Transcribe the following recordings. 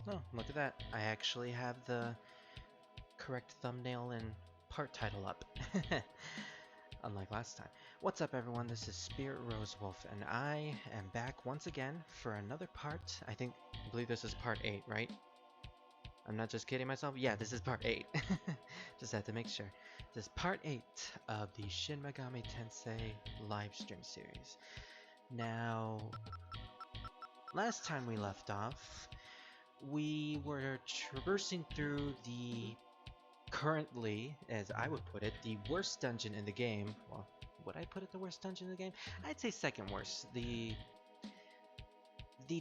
Oh, look at that. I actually have the correct thumbnail and part title up. Unlike last time. What's up, everyone? This is Spirit Rosewolf, and I am back once again for another part. I believe this is part 8, right? I'm not just kidding myself. Yeah, this is part 8. Just had to make sure. This is part 8 of the Shin Megami Tensei livestream series. Now, last time we left off, we were traversing through the currently, as I would put it, the worst dungeon in the game. Well, would I put it the worst dungeon in the game? I'd say second worst. The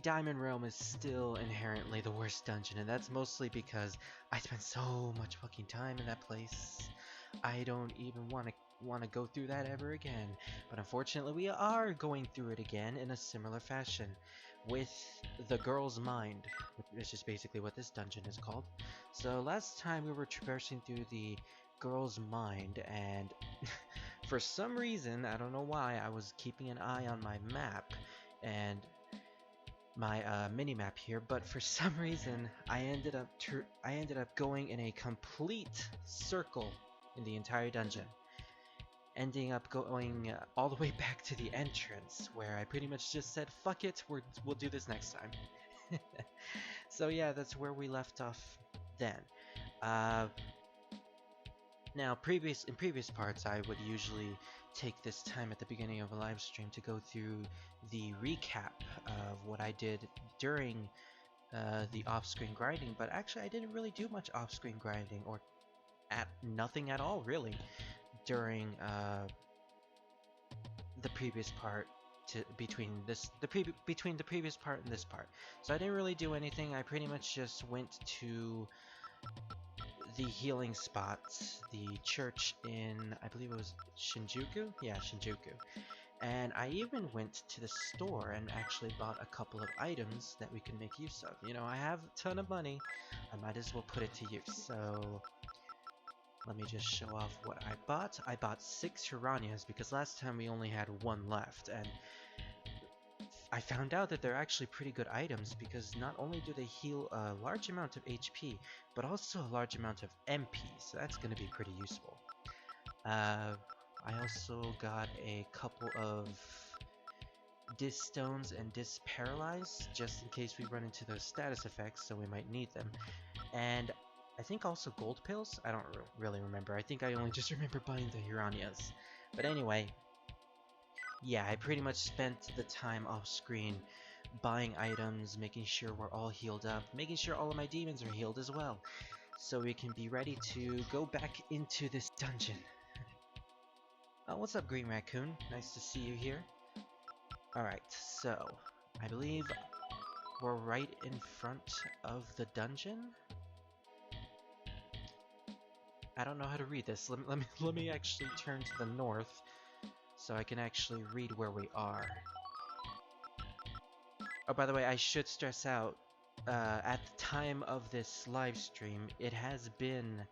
Diamond Realm is still inherently the worst dungeon, and that's mostly because I spent so much fucking time in that place. I don't even want to go through that ever again. But unfortunately, we are going through it again in a similar fashion with the Girl's Mind, which is basically what this dungeon is called. So last time we were traversing through the Girl's Mind, and for some reason, I don't know why, I was keeping an eye on my map and my mini-map here, but for some reason I ended up going in a complete circle in the entire dungeon, ending up going all the way back to the entrance, where I pretty much just said, fuck it, we'll do this next time. So yeah, that's where we left off then. Now, in previous parts, I would usually take this time at the beginning of a live stream to go through the recap of what I did during the off-screen grinding, but actually I didn't really do much off-screen grinding, or nothing at all, really, during the previous part between the previous part and this part. So I didn't really do anything. I pretty much just went to the healing spots, the church in, I believe it was Shinjuku? Yeah, Shinjuku. And I even went to the store and actually bought a couple of items that we can make use of. You know, I have a ton of money, I might as well put it to use. So let me just show off what I bought. I bought 6 Hiranyas because last time we only had 1 left, and I found out that they're actually pretty good items because not only do they heal a large amount of HP, but also a large amount of MP, so that's going to be pretty useful. I also got a couple of Dis Stones and Dis Paralyze, just in case we run into those status effects, so we might need them. And I think also Gold Pills? I don't really remember. I think I only just remember buying the Hiranyas. But anyway, yeah, I pretty much spent the time off screen buying items, making sure we're all healed up, making sure all of my demons are healed as well, so we can be ready to go back into this dungeon. Oh, what's up, Green Raccoon? Nice to see you here. Alright, so I believe we're right in front of the dungeon. I don't know how to read this. Let me actually turn to the north so I can actually read where we are. Oh, by the way, I should stress out, at the time of this live stream, it has been,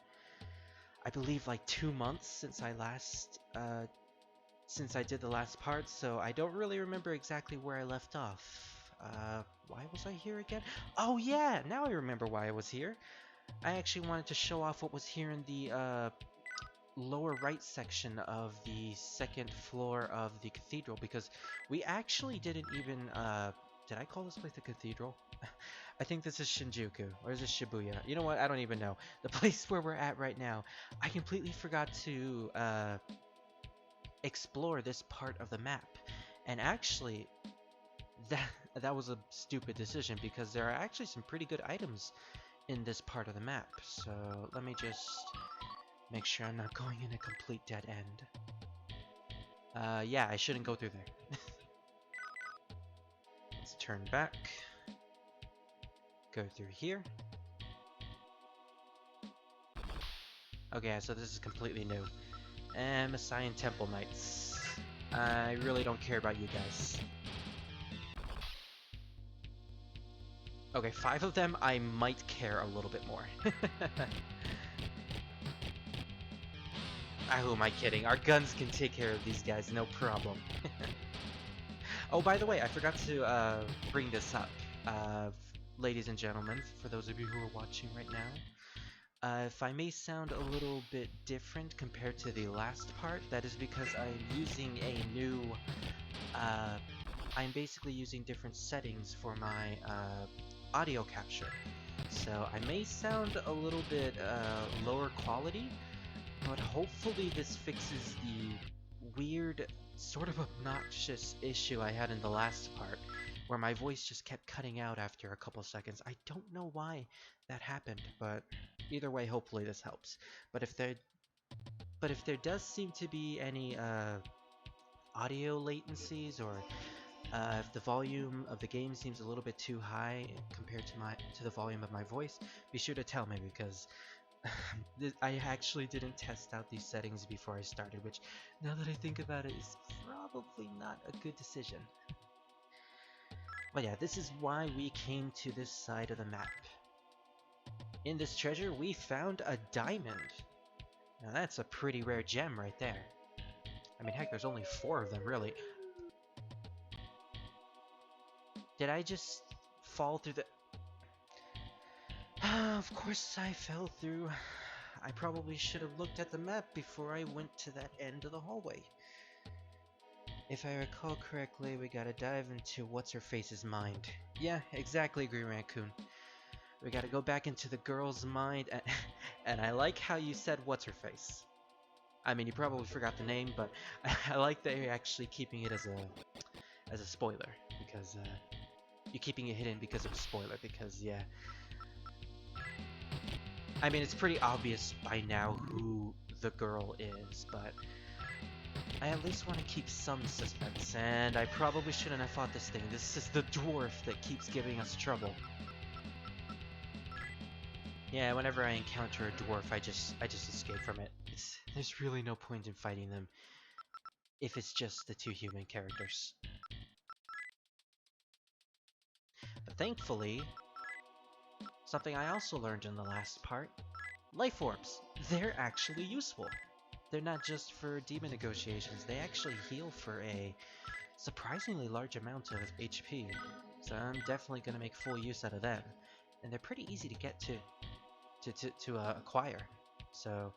I believe, like 2 months since I did the last part, so I don't really remember exactly where I left off. Why was I here again? Oh yeah, now I remember why I was here. I actually wanted to show off what was here in the, lower right section of the second floor of the cathedral, because we actually didn't even, did I call this place the cathedral? I think this is Shinjuku, or is this Shibuya? You know what, I don't even know. The place where we're at right now, I completely forgot to, explore this part of the map. And actually, that was a stupid decision, because there are actually some pretty good items in this part of the map. So let me just make sure I'm not going in a complete dead end. Yeah, I shouldn't go through there. Let's turn back. Go through here. Okay, so this is completely new. And Messiah Temple Knights. I really don't care about you guys. Okay, 5 of them I might care a little bit more. Who am I kidding? Our guns can take care of these guys, no problem. Oh, by the way, I forgot to bring this up. ladies and gentlemen, for those of you who are watching right now. If I may sound a little bit different compared to the last part, that is because uh, I'm basically using different settings for my audio capture. So I may sound a little bit lower quality, but hopefully this fixes the weird, sort of obnoxious issue I had in the last part, where my voice just kept cutting out after a couple seconds. I don't know why that happened, but either way, hopefully this helps. But if there, but if there does seem to be any audio latencies, or if the volume of the game seems a little bit too high compared to the volume of my voice, be sure to tell me, because I actually didn't test out these settings before I started, which, now that I think about it, is probably not a good decision. But yeah, this is why we came to this side of the map. In this treasure, we found a diamond. Now that's a pretty rare gem right there. I mean, heck, there's only 4 of them, really. Did I just fall through the... Of course I fell through. I probably should have looked at the map before I went to that end of the hallway. If I recall correctly, we gotta dive into What's-Her-Face's mind. Yeah, exactly, Green Raccoon. We gotta go back into the girl's mind, and I like how you said What's-Her-Face. I mean, you probably forgot the name, but I like that you're actually keeping it as a spoiler, because you're keeping it hidden because of a spoiler, because yeah. I mean, it's pretty obvious by now who the girl is, but I at least want to keep some suspense, and I probably shouldn't have fought this thing. This is the dwarf that keeps giving us trouble. Yeah, whenever I encounter a dwarf, I just escape from it. There's really no point in fighting them if it's just the 2 human characters. But thankfully, something I also learned in the last part, life orbs. They're actually useful. They're not just for demon negotiations, they actually heal for a surprisingly large amount of HP. So I'm definitely going to make full use out of them. And they're pretty easy to get to acquire. So,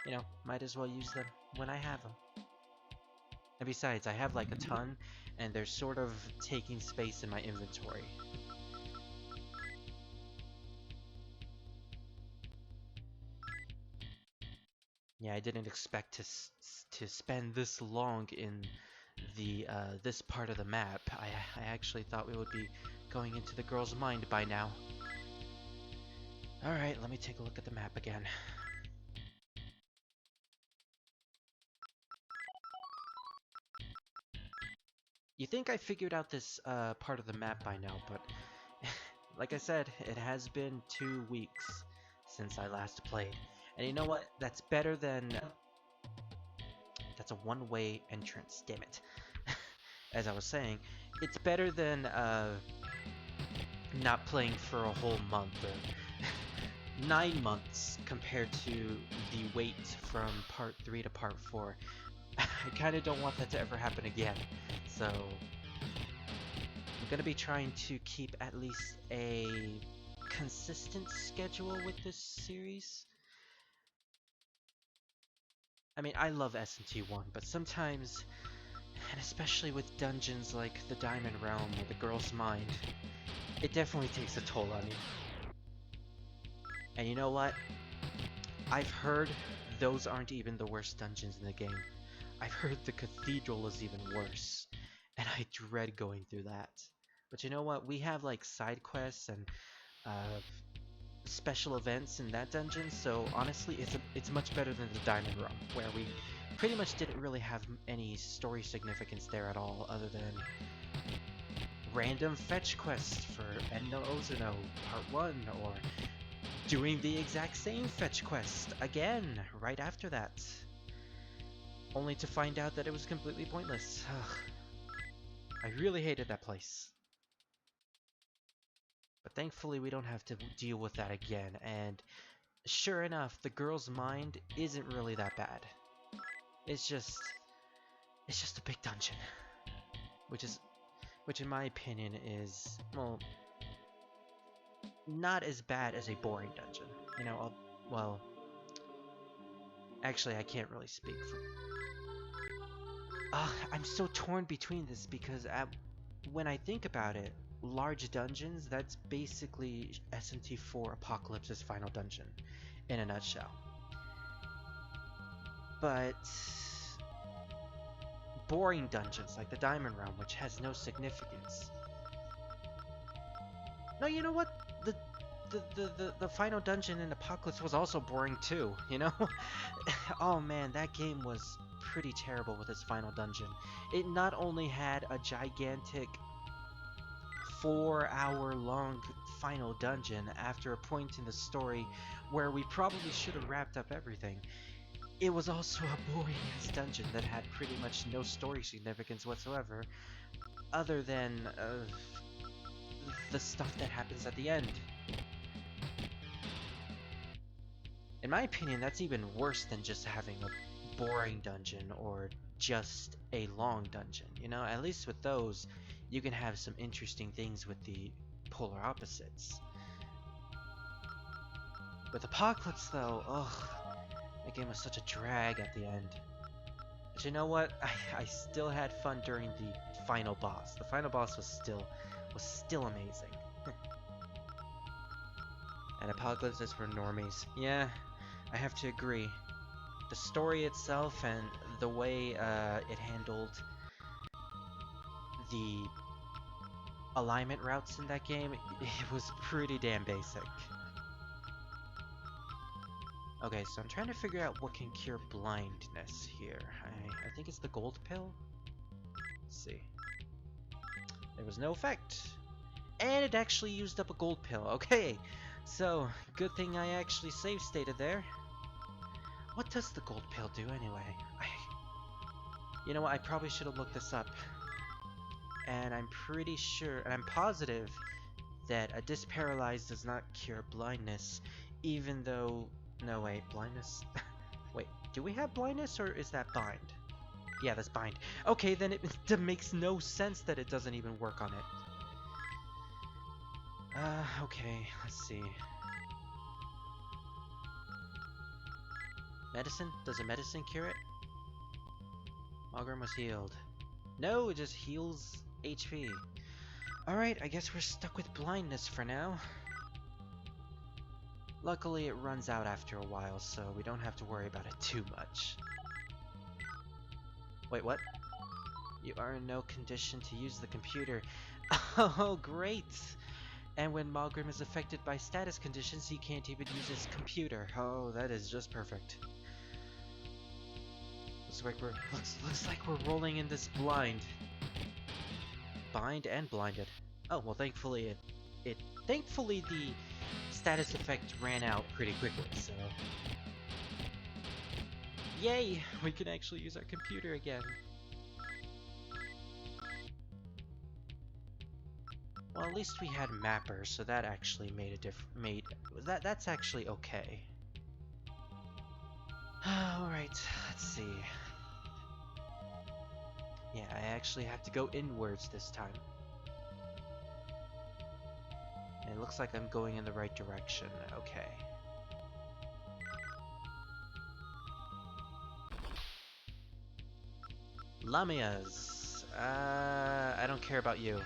you know, might as well use them when I have them. And besides, I have like a ton, and they're sort of taking space in my inventory. Yeah, I didn't expect to spend this long in the this part of the map. I actually thought we would be going into the girl's mind by now. Alright, let me take a look at the map again. You think I figured out this part of the map by now, but like I said, it has been 2 weeks since I last played. And you know what? That's better than... That's a one-way entrance, damn it. As I was saying, it's better than not playing for a whole month, or 9 months compared to the wait from part 3 to part 4. I kinda don't want that to ever happen again, so I'm gonna be trying to keep at least a consistent schedule with this series. I mean, I love SMT1, but sometimes, and especially with dungeons like the Diamond Realm or the Girl's Mind, it definitely takes a toll on you. And you know what? I've heard those aren't even the worst dungeons in the game. I've heard the Cathedral is even worse, and I dread going through that. But you know what? We have like side quests and special events in that dungeon, so honestly, it's much better than the Diamond Realm, where we pretty much didn't really have any story significance there at all, other than random fetch quests for Endo Ozono Part 1, or doing the exact same fetch quest again right after that, only to find out that it was completely pointless. Ugh. I really hated that place. But thankfully we don't have to deal with that again, and sure enough, the girl's mind isn't really that bad. It's just a big dungeon, which in my opinion is, well, not as bad as a boring dungeon. You know, well, actually, I can't really speak for. I'm so torn between this because when I think about it, large dungeons, that's basically SMT4 Apocalypse's final dungeon in a nutshell. But boring dungeons like the Diamond Realm, which has no significance. No, you know what? The final dungeon in Apocalypse was also boring too, you know? Oh man, that game was pretty terrible with its final dungeon. It not only had a gigantic 4-hour long final dungeon after a point in the story where we probably should have wrapped up everything, it was also a boring ass dungeon that had pretty much no story significance whatsoever, other than the stuff that happens at the end. In my opinion, that's even worse than just having a boring dungeon or just a long dungeon. You know, at least with those, you can have some interesting things with the polar opposites. With Apocalypse, though, ugh, that game was such a drag at the end. But you know what? I still had fun during the final boss. The final boss was still amazing. And Apocalypse is for normies. Yeah, I have to agree. The story itself and the way it handled the alignment routes in that game, it was pretty damn basic. Okay, so I'm trying to figure out what can cure blindness here. I think it's the gold pill? Let's see. There was no effect. And it actually used up a gold pill. Okay, so good thing I actually save stated there. What does the gold pill do anyway? You know what, I probably should have looked this up. And I'm pretty sure, and I'm positive, that a Disparalyze does not cure blindness, even though... No, wait, blindness? Wait, do we have blindness, or is that bind? Yeah, that's bind. Okay, then it makes no sense that it doesn't even work on it. Okay, let's see. Medicine? Does a medicine cure it? Malgrim was healed. No, it just heals HP. Alright, I guess we're stuck with blindness for now. Luckily, it runs out after a while, so we don't have to worry about it too much. Wait, what? You are in no condition to use the computer. Oh, great! And when Malgrim is affected by status conditions, he can't even use his computer. Oh, that is just perfect. Looks like we're rolling in this blind. Bind and blinded. Oh, well, thankfully thankfully the status effect ran out pretty quickly, so... Yay! We can actually use our computer again. Well, at least we had mappers, so that actually that's actually okay. Alright, let's see. Yeah, I actually have to go inwards this time. And it looks like I'm going in the right direction. Okay. Lamias. I don't care about you.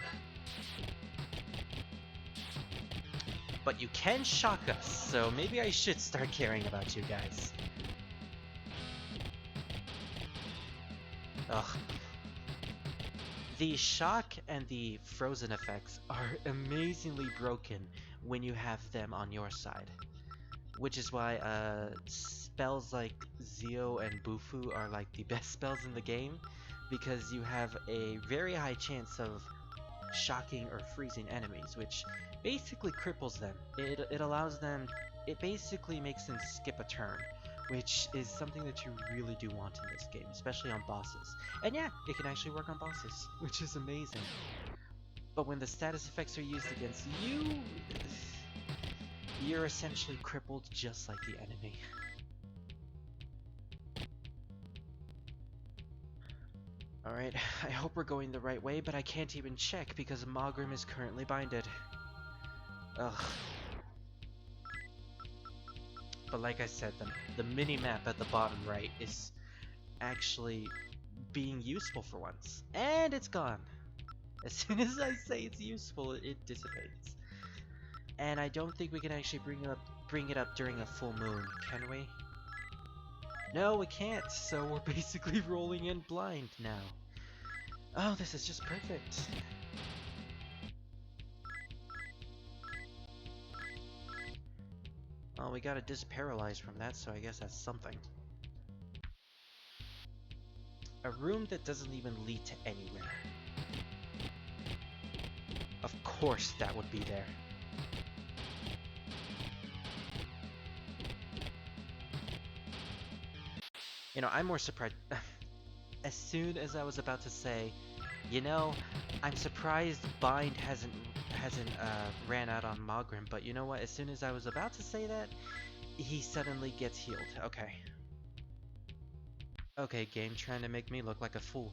But you can shock us, so maybe I should start caring about you guys. Ugh. The shock and the frozen effects are amazingly broken when you have them on your side. Which is why spells like Zio and Bufu are like the best spells in the game, because you have a very high chance of shocking or freezing enemies, which basically cripples them. It allows them, it basically makes them skip a turn, which is something that you really do want in this game, especially on bosses. And yeah, it can actually work on bosses, which is amazing. But when the status effects are used against you, you're essentially crippled just like the enemy. Alright, I hope we're going the right way, but I can't even check because Malgrim is currently binded. Ugh. But like I said, the mini-map at the bottom right is actually being useful for once. And it's gone. As soon as I say it's useful, it dissipates. And I don't think we can actually bring it up during a full moon, can we? No, we can't, so we're basically rolling in blind now. Oh, this is just perfect. Well, we got a disparalyze from that, so I guess that's something. A room that doesn't even lead to anywhere. Of course that would be there. You know, I'm more surprised. As soon as I was about to say, you know, I'm surprised Bind hasn't ran out on Mogrim, but you know what? As soon as I was about to say that, he suddenly gets healed. Okay. Okay, game trying to make me look like a fool.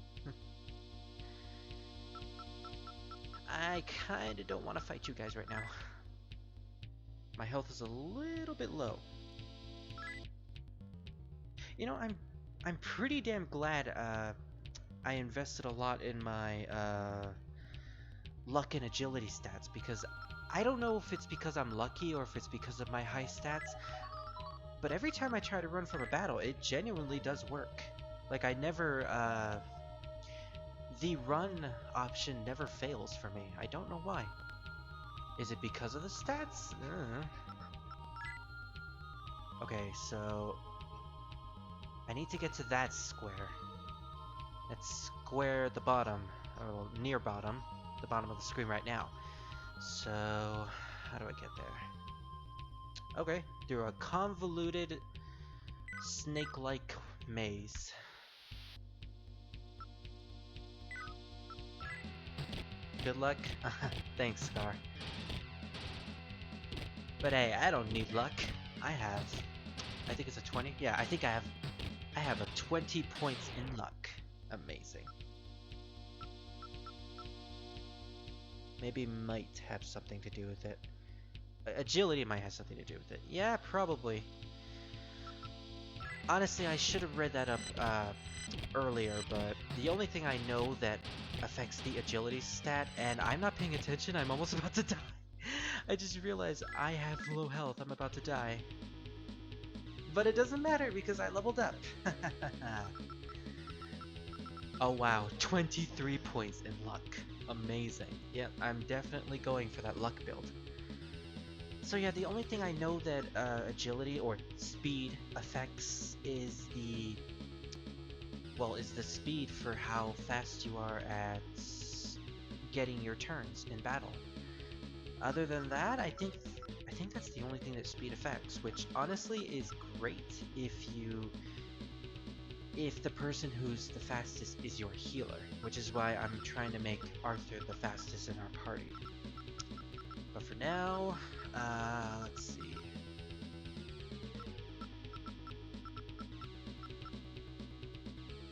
I kinda don't want to fight you guys right now. My health is a little bit low. You know, I'm pretty damn glad I invested a lot in my luck and agility stats, because I don't know if it's because I'm lucky or if it's because of my high stats, but every time I try to run from a battle, it genuinely does work. Like, I never, the run option never fails for me. I don't know why. Is it because of the stats? Okay, so I need to get to that square. That's square at the bottom, or near bottom, the bottom of the screen right now. So, how do I get there? Okay, through a convoluted snake-like maze. Good luck. Thanks, Scar. But hey, I don't need luck. I think it's a 20. Yeah, I think I have a 20 points in luck. Amazing. Maybe might have something to do with it. Agility might have something to do with it. Yeah, probably. Honestly, I should have read that up earlier, but the only thing I know that affects the agility stat, and I'm not paying attention, I'm almost about to die. I just realized I have low health, I'm about to die. But it doesn't matter because I leveled up. Oh wow, 23 points in luck. Amazing. Yep, I'm definitely going for that luck build. So yeah, the only thing I know that agility or speed affects is the speed for how fast you are at getting your turns in battle. Other than that, I think that's the only thing that speed affects, which honestly is great if the person who's the fastest is your healer, which is why I'm trying to make Arthur the fastest in our party. But for now, let's see.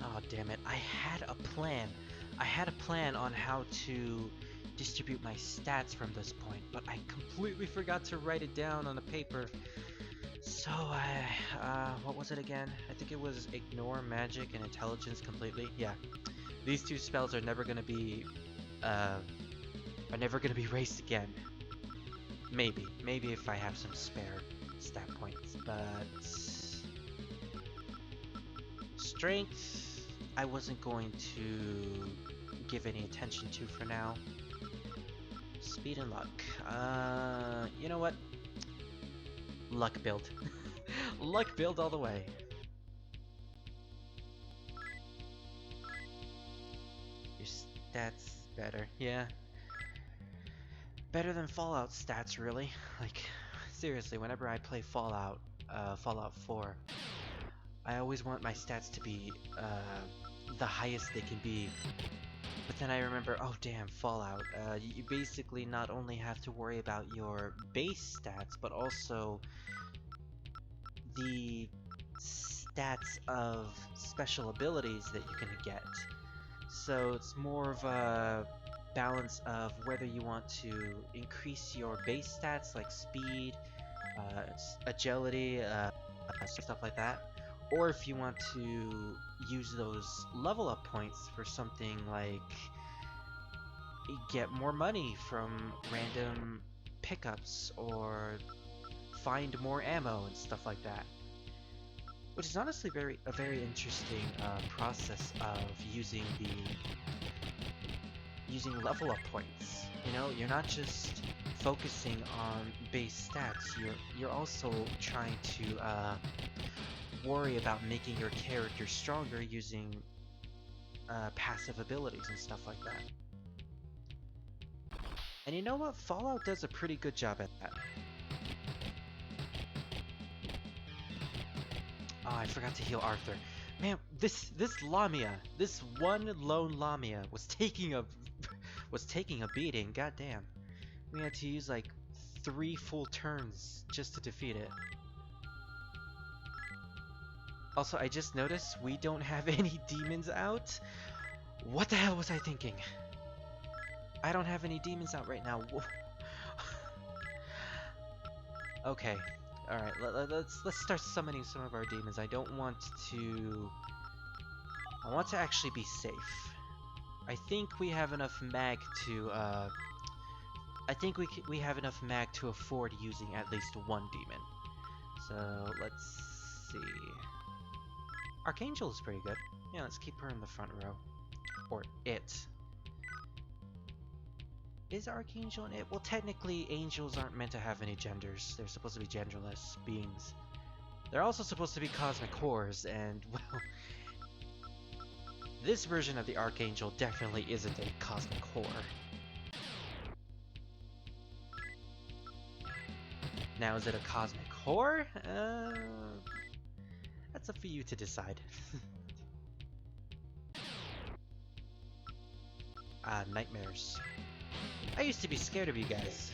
Oh, damn it. I had a plan. I had a plan on how to distribute my stats from this point, but I completely forgot to write it down on the paper. So what was it again? I think it was Ignore Magic and Intelligence completely. Yeah. These two spells are never gonna be raced again. Maybe if I have some spare stat points, but strength I wasn't going to give any attention to for now. Speed and luck. You know what? Luck build. Luck build all the way. Your stats better. Yeah. Better than Fallout stats, really. Like, seriously, whenever I play Fallout 4, I always want my stats to be the highest they can be. But then I remember, oh damn, Fallout, you basically not only have to worry about your base stats, but also the stats of special abilities that you can get. So it's more of a balance of whether you want to increase your base stats like speed, agility, stuff like that. Or if you want to use those level up points for something like get more money from random pickups or find more ammo and stuff like that. Which is honestly a very interesting process of using level up points. You know, you're not just focusing on base stats. You're also trying to worry about making your character stronger using passive abilities and stuff like that. And you know what? Fallout does a pretty good job at that. Oh, I forgot to heal Arthur. Man, this Lamia, this one lone Lamia was taking a beating. Goddamn, we had to use like 3 full turns just to defeat it. Also, I just noticed we don't have any demons out. What the hell was I thinking? I don't have any demons out right now. Okay. Alright, let's start summoning some of our demons. I want to actually be safe. I think we have enough mag to we have enough mag to afford using at least one demon. So let's see. Archangel is pretty good. Yeah, let's keep her in the front row. Or it. Is Archangel an it? Well, technically, angels aren't meant to have any genders. They're supposed to be genderless beings. They're also supposed to be cosmic horrors, and, well... this version of the Archangel definitely isn't a cosmic horror. Now, is it a cosmic horror? That's up for you to decide. Nightmares. I used to be scared of you guys.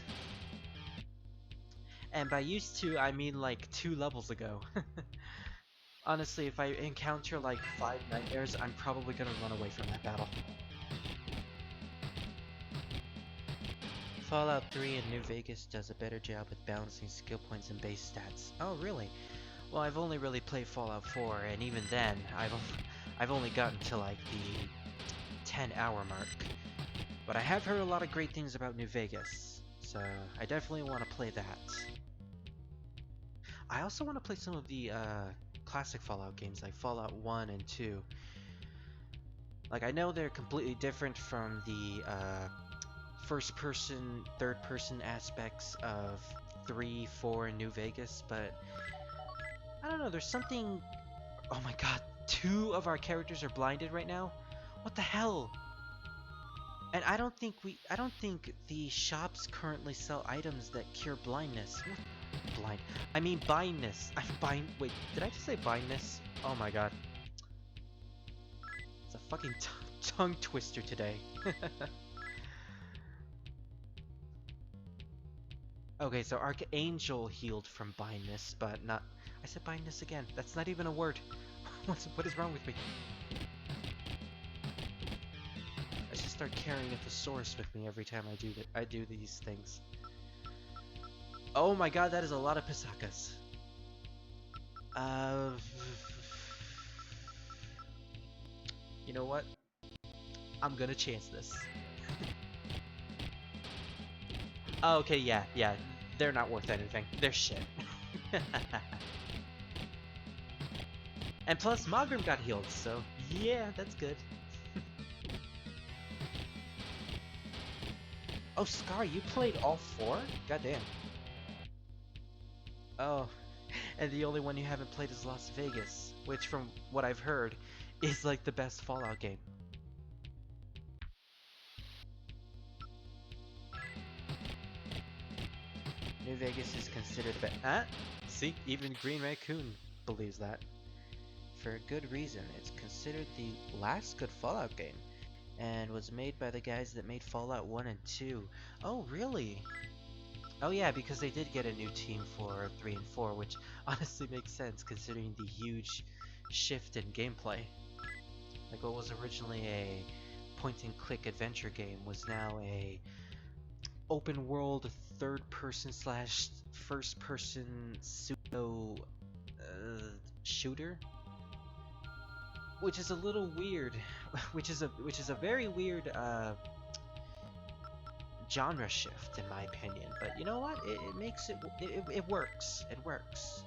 And by used to, I mean like 2 levels ago. Honestly, if I encounter like 5 nightmares, I'm probably gonna run away from that battle. Fallout 3 and New Vegas does a better job with balancing skill points and base stats. Oh, really? Well, I've only really played Fallout 4, and even then, I've only gotten to like the 10-hour mark. But I have heard a lot of great things about New Vegas, so I definitely want to play that. I also want to play some of the classic Fallout games, like Fallout 1 and 2. Like, I know they're completely different from the first-person, third-person aspects of 3, 4, and New Vegas, but I don't know, there's something... Oh my god, 2 of our characters are blinded right now? What the hell? And I don't think the shops currently sell items that cure blindness. Blind. I mean blindness. Wait, did I just say blindness? Oh my god. It's a fucking tongue twister today. Okay, so Archangel healed from blindness, but not... I said blindness again. That's not even a word. What is wrong with me? I should start carrying a thesaurus with me every time I do these things. Oh my god, that is a lot of Pisakas. You know what? I'm gonna chance this. Oh, okay, yeah. They're not worth anything. They're shit. And plus, Magram got healed, so yeah, that's good. Oh, Scar, you played all 4? Goddamn. Oh, and the only one you haven't played is Las Vegas, which from what I've heard, is like the best Fallout game. New Vegas is considered the best. See, even Green Raccoon believes that. For a good reason, it's considered the last good Fallout game, and was made by the guys that made Fallout 1 and 2. Oh, really? Oh yeah, because they did get a new team for 3 and 4, which honestly makes sense considering the huge shift in gameplay. Like what was originally a point-and-click adventure game was now a open-world third person slash first person pseudo shooter, which is a little weird, which is a very weird genre shift in my opinion. But you know what? It makes it works. It works.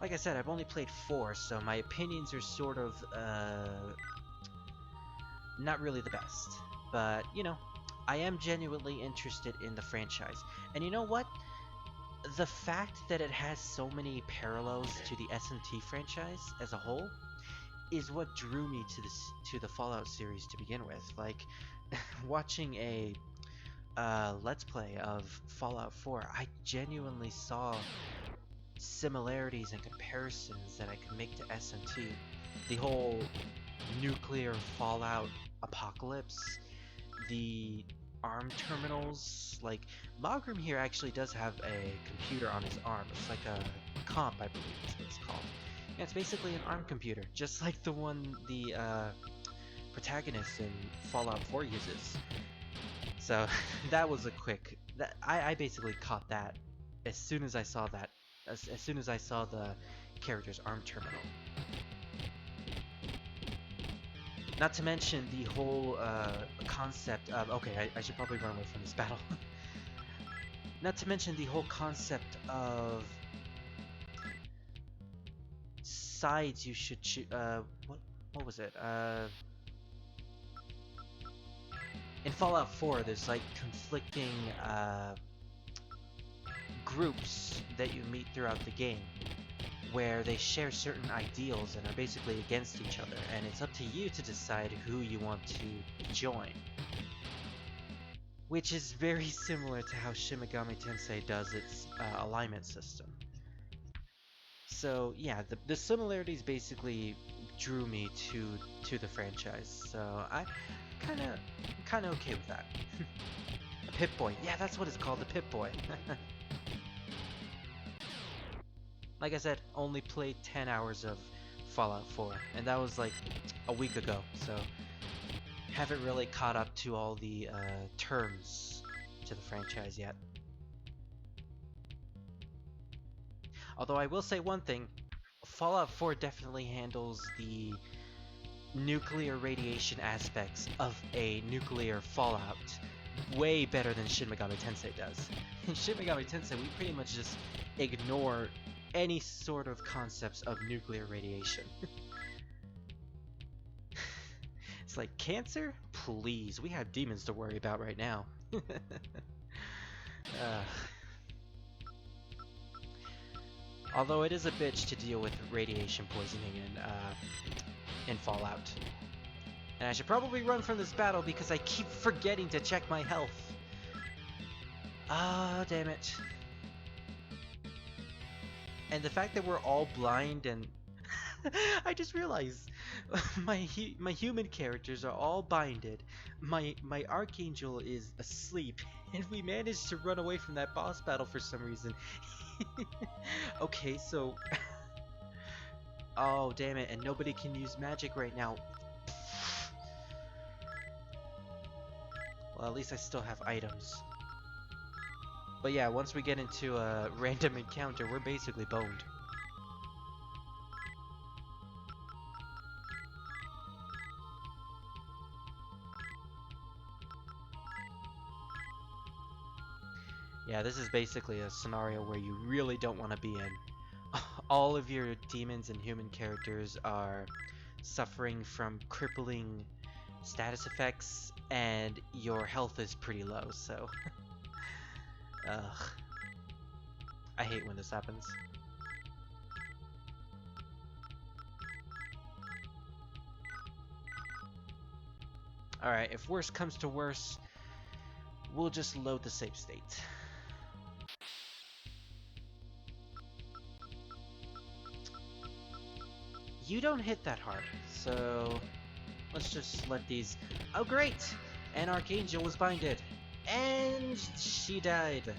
Like I said, I've only played 4, so my opinions are sort of not really the best. But you know, I am genuinely interested in the franchise. And you know what? The fact that it has so many parallels to the SMT franchise as a whole is what drew me to the Fallout series to begin with. Like watching a Let's Play of Fallout 4, I genuinely saw similarities and comparisons that I could make to SMT. The whole nuclear fallout apocalypse, the arm terminals, like Mogram here actually does have a computer on his arm. It's like a comp, I believe is what it's called. Yeah, it's basically an ARM computer, just like the one the protagonist in Fallout 4 uses. So that was a quick. I basically caught that as soon as I saw that. As soon as I saw the character's ARM terminal. Not to mention the whole concept of... Okay, I should probably run away from this battle. Not to mention the whole concept of sides you should choose. What was it? In Fallout 4, there's like conflicting groups that you meet throughout the game, where they share certain ideals and are basically against each other, and it's up to you to decide who you want to join. Which is very similar to how Shin Megami Tensei does its alignment system. So yeah, the similarities basically drew me to the franchise, so I kinda okay with that. Pip-Boy, yeah, that's what it's called, the Pip-Boy. Like I said, only played 10 hours of Fallout 4, and that was like a week ago, so haven't really caught up to all the terms to the franchise yet. Although I will say one thing, Fallout 4 definitely handles the nuclear radiation aspects of a nuclear fallout way better than Shin Megami Tensei does. In Shin Megami Tensei, we pretty much just ignore any sort of concepts of nuclear radiation. It's like, cancer? Please, we have demons to worry about right now. Although it is a bitch to deal with radiation poisoning in Fallout. And I should probably run from this battle because I keep forgetting to check my health. Ah, damn it. And the fact that we're all blind and... I just realized my human characters are all binded. My Archangel is asleep, and we managed to run away from that boss battle for some reason. Okay, so... Oh, damn it, and nobody can use magic right now. Well, at least I still have items. But yeah, once we get into a random encounter, we're basically boned. Yeah, this is basically a scenario where you really don't want to be in. All of your demons and human characters are suffering from crippling status effects, and your health is pretty low, so... Ugh. I hate when this happens. Alright, if worse comes to worse, we'll just load the save state. You don't hit that hard, so let's just let these... Oh great! An Archangel was binded! And she died.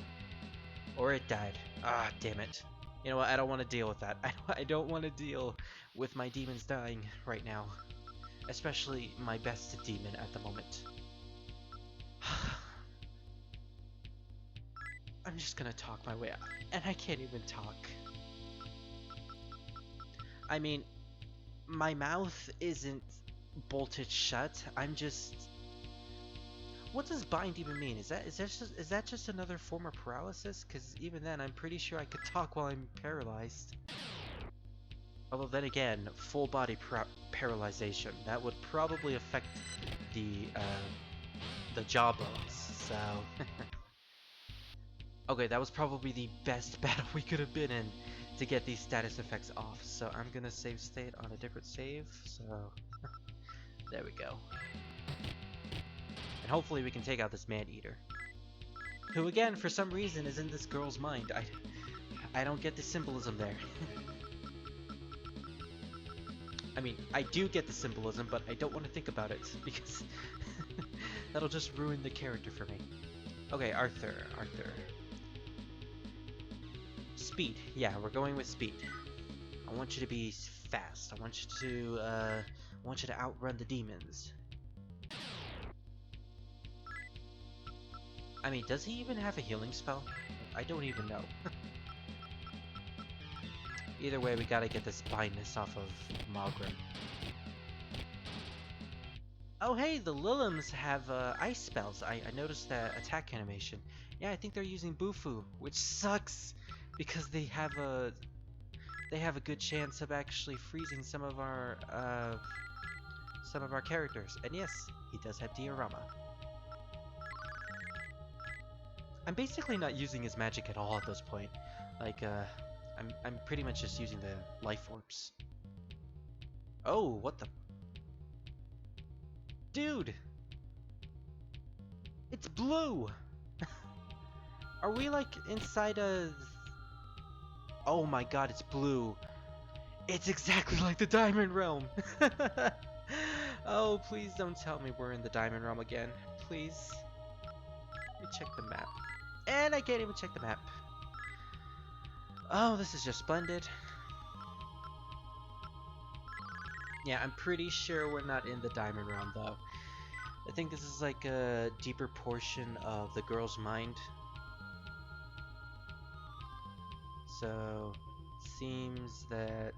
Or it died. Ah, damn it. You know what, I don't want to deal with that. I don't want to deal with my demons dying right now. Especially my best demon at the moment. I'm just gonna talk my way out. And I can't even talk. I mean, my mouth isn't bolted shut. I'm just... What does bind even mean? Is that just another form of paralysis? Because even then, I'm pretty sure I could talk while I'm paralyzed. Although then again, full body paralyzation, that would probably affect the jawbones. So okay, that was probably the best battle we could have been in to get these status effects off. So I'm gonna save state on a different save. So there we go. And hopefully we can take out this man-eater, who again, for some reason, is in this girl's mind. I don't get the symbolism there. I mean, I do get the symbolism, but I don't want to think about it, because that'll just ruin the character for me. Okay, Arthur. Speed. Yeah, we're going with speed. I want you to be fast. I want you to outrun the demons. I mean, does he even have a healing spell? I don't even know. Either way, we gotta get this blindness off of Malgrim. Oh hey, the Lilims have ice spells. I noticed that attack animation. Yeah, I think they're using Bufu, which sucks because they have a good chance of actually freezing some of our characters. And yes, he does have Diorama. I'm basically not using his magic at all at this point. Like, I'm pretty much just using the life orbs. Oh, what the... Dude! It's blue! Are we, like, inside a... Oh my god, it's blue. It's exactly like the Diamond Realm! Oh, please don't tell me we're in the Diamond Realm again. Please. Let me check the map. And I can't even check the map. Oh, this is just splendid. Yeah, I'm pretty sure we're not in the Diamond Realm, though. I think this is like a deeper portion of the girl's mind. So, seems that...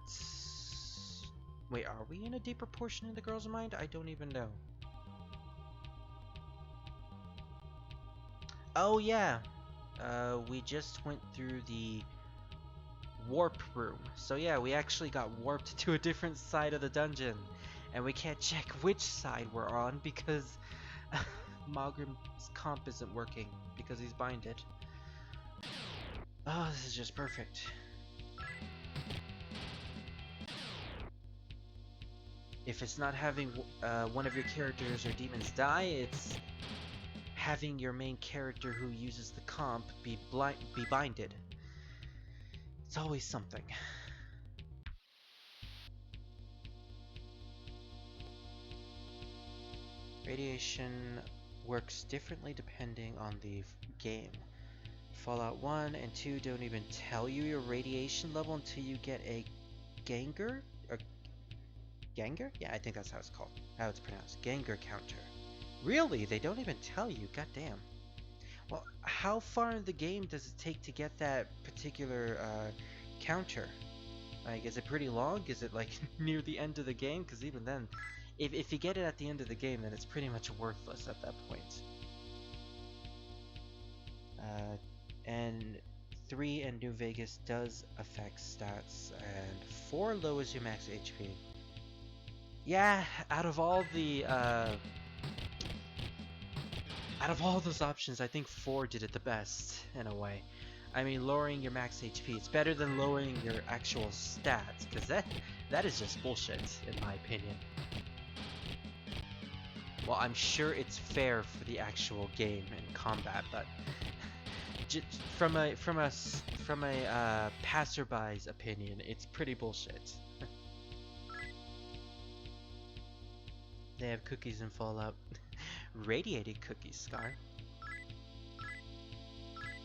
Wait, are we in a deeper portion of the girl's mind? I don't even know. Oh, yeah. We just went through the warp room. So yeah, we actually got warped to a different side of the dungeon. And we can't check which side we're on because Malgrim's comp isn't working because he's binded. Oh, this is just perfect. If it's not having one of your characters or demons die, it's having your main character who uses the comp be binded. It's always something. Radiation works differently depending on the game. Fallout 1 and 2 don't even tell you your radiation level until you get a Gengar? Or Gengar? Yeah, I think that's how it's called. How it's pronounced. Gengar counter. Really? They don't even tell you? Goddamn. Well, how far in the game does it take to get that particular counter? Like, is it pretty long? Is it like near the end of the game? Because even then, if you get it at the end of the game, then it's pretty much worthless at that point. And 3 and New Vegas does affect stats, and 4 lowers your max HP. Yeah, out of all those options, I think 4 did it the best, in a way. I mean, lowering your max HP, it's better than lowering your actual stats, because that is just bullshit, in my opinion. Well, I'm sure it's fair for the actual game and combat, but from a passerby's opinion, it's pretty bullshit. They have cookies in Fallout. Radiated cookies, Scar.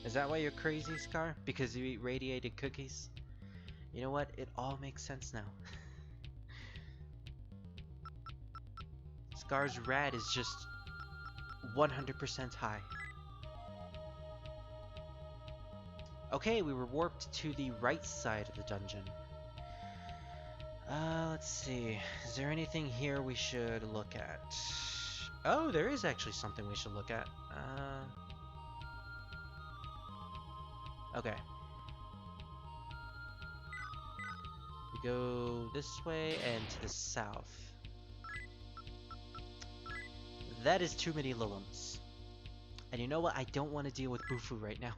Is that why you're crazy, Scar? Because you eat radiated cookies? You know what? It all makes sense now. Scar's rad is just 100% high. Okay, we were warped to the right side of the dungeon. Let's see. Is there anything here we should look at? Oh, there is actually something we should look at. Okay. We go this way and to the south. That is too many Liliums. And you know what? I don't want to deal with Bufu right now.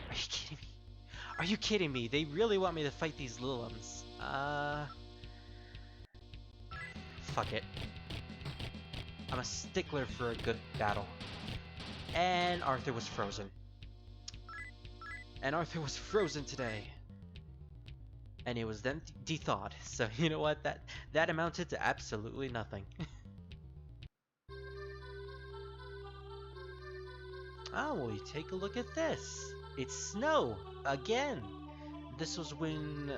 Are you kidding me? Are you kidding me? They really want me to fight these Liliums. Fuck it. I'm a stickler for a good battle. And Arthur was frozen. And Arthur was frozen today. And it was then de-thawed. So you know what? That amounted to absolutely nothing. Oh, well, you take a look at this. It's Snow again. This was when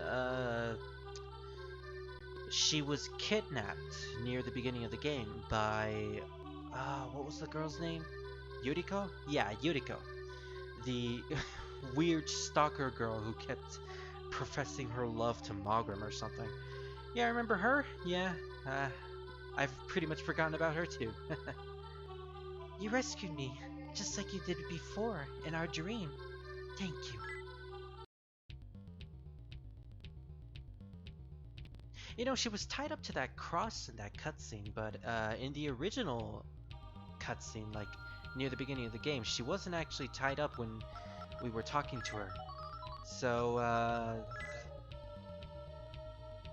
she was kidnapped near the beginning of the game by what was the girl's name? Yuriko? Yeah, Yuriko. The weird stalker girl who kept professing her love to Malgrim or something. Yeah, remember her? Yeah, I've pretty much forgotten about her too. You rescued me, just like you did before in our dream. Thank you. You know, she was tied up to that cross in that cutscene, but in the original cutscene, like near the beginning of the game, she wasn't actually tied up when we were talking to her. So,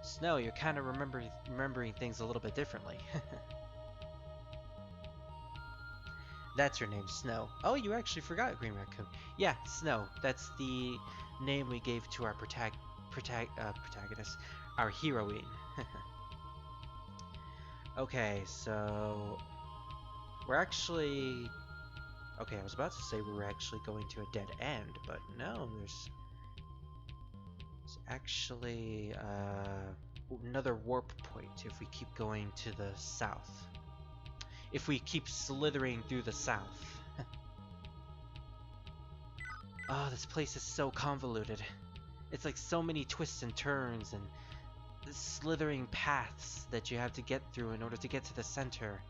Snow, you're kind of remembering things a little bit differently. That's her name, Snow. Oh, you actually forgot Green Raccoon. Yeah, Snow. That's the name we gave to our protagonist, our heroine. Okay, so we're actually... Okay, I was about to say we were actually going to a dead end, but no, there's actually another warp point if we keep going to the south. If we keep slithering through the south. Oh, this place is so convoluted. It's like so many twists and turns and slithering paths that you have to get through in order to get to the center.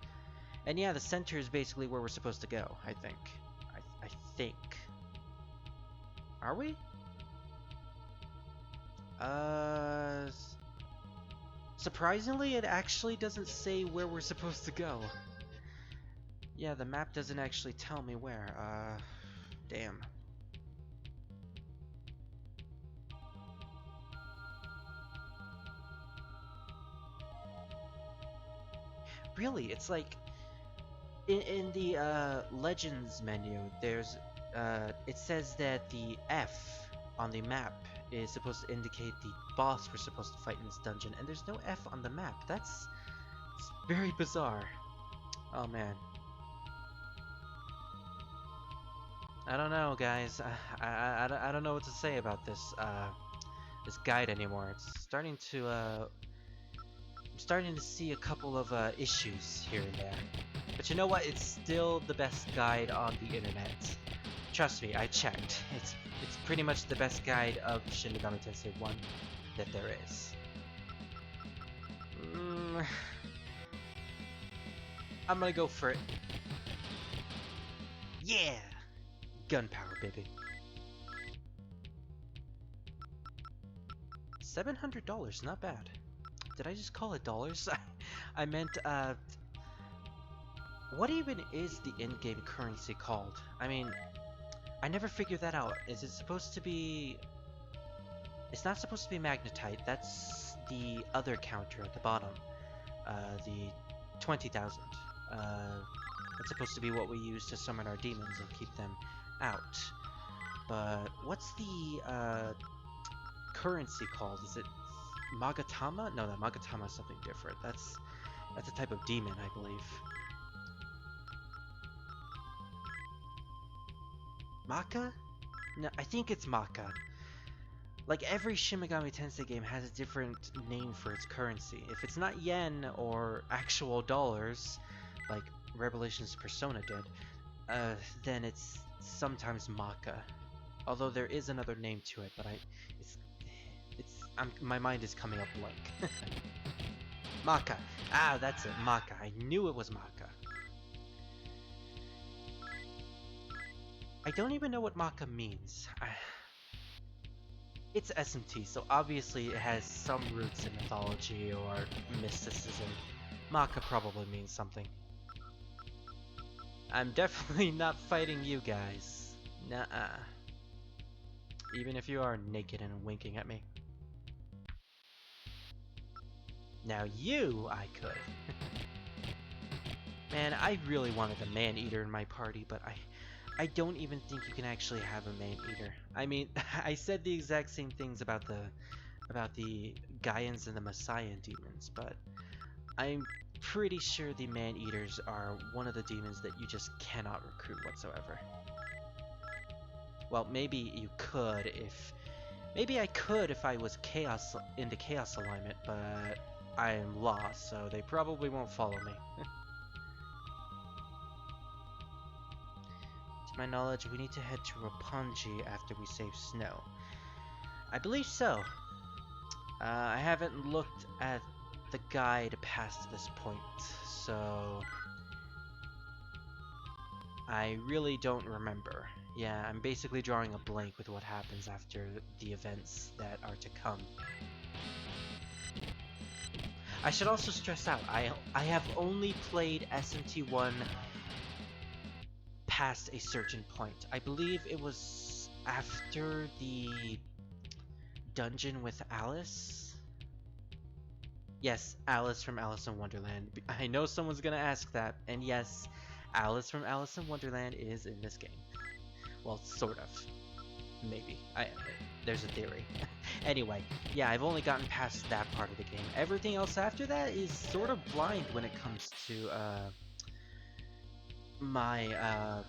And yeah, the center is basically where we're supposed to go, I think. I think. Are we? Surprisingly, it actually doesn't say where we're supposed to go. Yeah, the map doesn't actually tell me where. Damn. Really, it's like in the Legends menu, there's it says that the F on the map is supposed to indicate the boss we're supposed to fight in this dungeon, and there's no F on the map. It's very bizarre. Oh man. I don't know, guys. I don't know what to say about this this guide anymore. It's starting to I'm starting to see a couple of issues here and there. But you know what? It's still the best guide on the internet. Trust me, I checked. It's pretty much the best guide of Shin Megami Tensei 1 that there is. I'm gonna go for it. Yeah! Gunpowder, baby. $700, not bad. Did I just call it dollars? I meant, what even is the in-game currency called? I mean, I never figured that out. Is it supposed to be... It's not supposed to be magnetite. That's the other counter at the bottom. The 20,000. That's supposed to be what we use to summon our demons and keep them out. But what's the currency called? Is it Magatama? No, that Magatama is something different. That's a type of demon, I believe. Maka? No, I think it's Maka. Like every Shin Megami Tensei game has a different name for its currency. If it's not yen or actual dollars, like Revelations Persona did, then it's sometimes Maka. Although there is another name to it, but my mind is coming up blank. Maka. Ah, that's it, Maka. I knew it was Maka. I don't even know what Maka means. It's SMT, so obviously it has some roots in mythology or mysticism. Maka probably means something. I'm definitely not fighting you guys. Nuh-uh. Even if you are naked and winking at me. Now you, I could. Man, I really wanted a man-eater in my party, but I don't even think you can actually have a man-eater. I mean, I said the exact same things about the Gaians and the Messiah demons, but I'm pretty sure the man-eaters are one of the demons that you just cannot recruit whatsoever. Well, maybe you could if... Maybe I could if I was into chaos alignment, but I am lost, so they probably won't follow me. To my knowledge, we need to head to Roppongi after we save Snow. I believe so. I haven't looked at the guide past this point, so I really don't remember. Yeah, I'm basically drawing a blank with what happens after the events that are to come. I should also stress out, I have only played SMT1 past a certain point. I believe it was after the dungeon with Alice? Yes, Alice from Alice in Wonderland. I know someone's gonna ask that, and yes, Alice from Alice in Wonderland is in this game. Well, sort of. Maybe. There's a theory. Anyway, yeah, I've only gotten past that part of the game. Everything else after that is sort of blind when it comes to, my,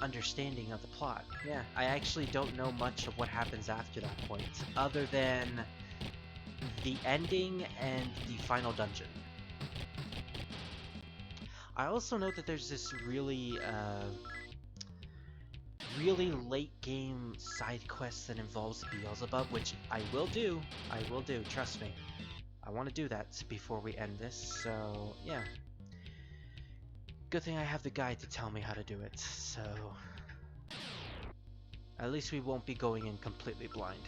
understanding of the plot. Yeah, I actually don't know much of what happens after that point, other than the ending and the final dungeon. I also know that there's this really late game side quest that involves Beelzebub, which I will do, trust me. I want to do that before we end this, so yeah. Good thing I have the guide to tell me how to do it, so... At least we won't be going in completely blind.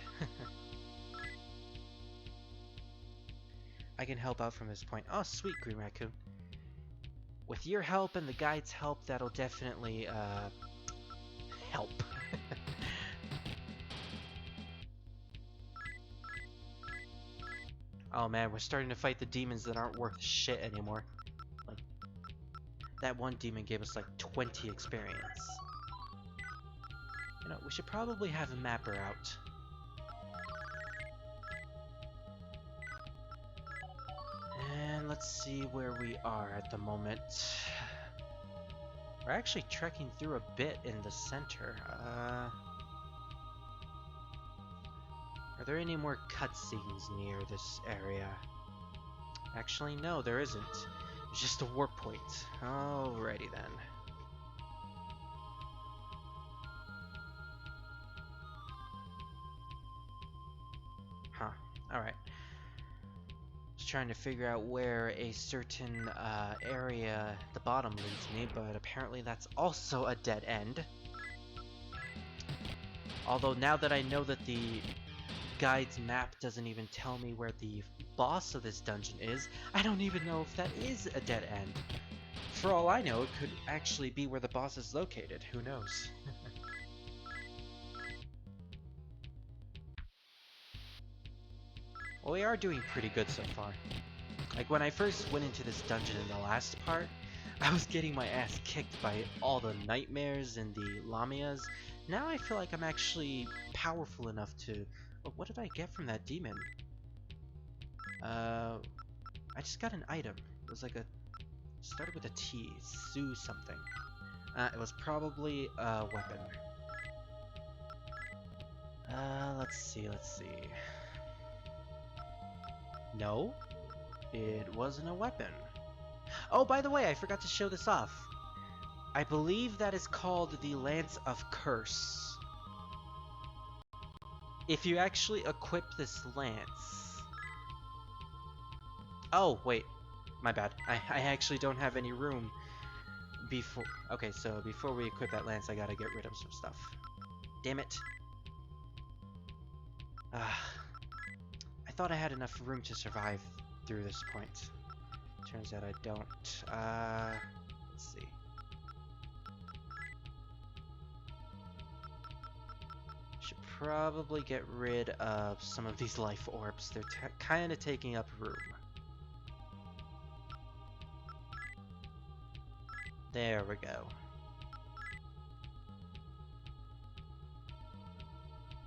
I can help out from this point. Oh, sweet, Green Raccoon. With your help and the guide's help, that'll definitely, help. Oh man, we're starting to fight the demons that aren't worth shit anymore. Like, that one demon gave us like 20 experience. You know, we should probably have a mapper out. And let's see where we are at the moment. We're actually trekking through a bit in the center. Are there any more cutscenes near this area? Actually, no, there isn't. It's just a warp point. Alrighty then. Huh. Alright. Just trying to figure out where a certain area at the bottom leads me, but apparently that's also a dead end. Although now that I know that the guide's map doesn't even tell me where the boss of this dungeon is, I don't even know if that is a dead end. For all I know, it could actually be where the boss is located. Who knows? Well, we are doing pretty good so far. Like, when I first went into this dungeon in the last part, I was getting my ass kicked by all the nightmares and the Lamias. Now I feel like I'm actually powerful enough to... Oh, what did I get from that demon? I just got an item. It was like a... started with a T. Sue something. It was probably a weapon. Let's see. No, it wasn't a weapon. Oh, by the way, I forgot to show this off. I believe that is called the Lance of Curse. If you actually equip this lance... Oh, wait. My bad. I actually don't have any room before... Okay, so before we equip that lance, I gotta get rid of some stuff. Damn it. I thought I had enough room to survive through this point. Turns out I don't. Let's see. Should probably get rid of some of these life orbs. They're kind of taking up room. There we go.